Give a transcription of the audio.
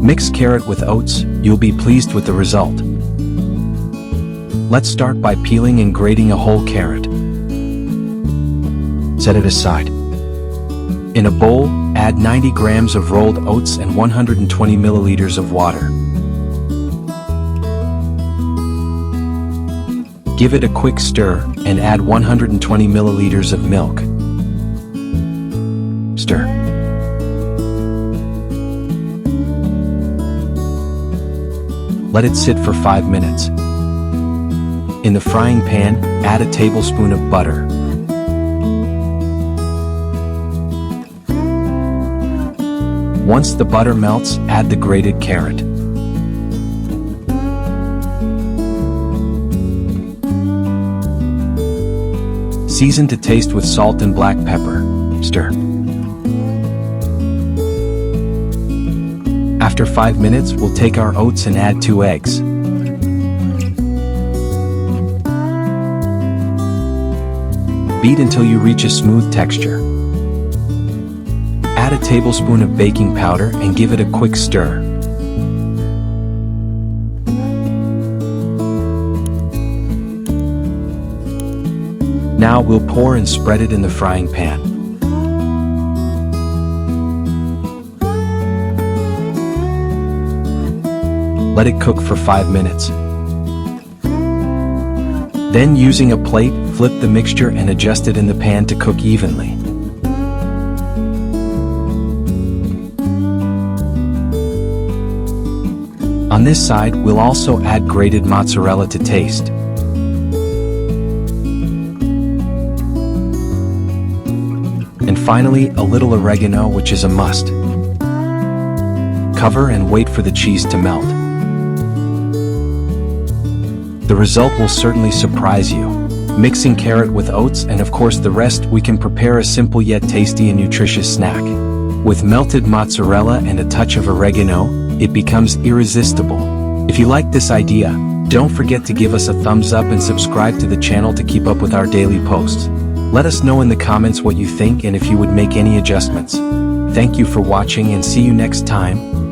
Mix carrot with oats, you'll be pleased with the result. Let's start by peeling and grating a whole carrot. Set it aside. In a bowl, add 90 grams of rolled oats and 120 milliliters of water. Give it a quick stir and add 120 milliliters of milk. Stir. Let it sit for 5 minutes. In the frying pan, add a tablespoon of butter. Once the butter melts, add the grated carrot. Season to taste with salt and black pepper. Stir. After 5 minutes, we'll take our oats and add 2 eggs. Beat until you reach a smooth texture. Add a tablespoon of baking powder and give it a quick stir. Now we'll pour and spread it in the frying pan. Let it cook for 5 minutes. Then, using a plate, flip the mixture and adjust it in the pan to cook evenly. On this side, we'll also add grated mozzarella to taste. And finally, a little oregano, which is a must. Cover and wait for the cheese to melt. The result will certainly surprise you. Mixing carrot with oats and of course the rest, we can prepare a simple yet tasty and nutritious snack. With melted mozzarella and a touch of oregano, it becomes irresistible. If you like this idea, don't forget to give us a thumbs up and subscribe to the channel to keep up with our daily posts. Let us know in the comments what you think and if you would make any adjustments. Thank you for watching and see you next time.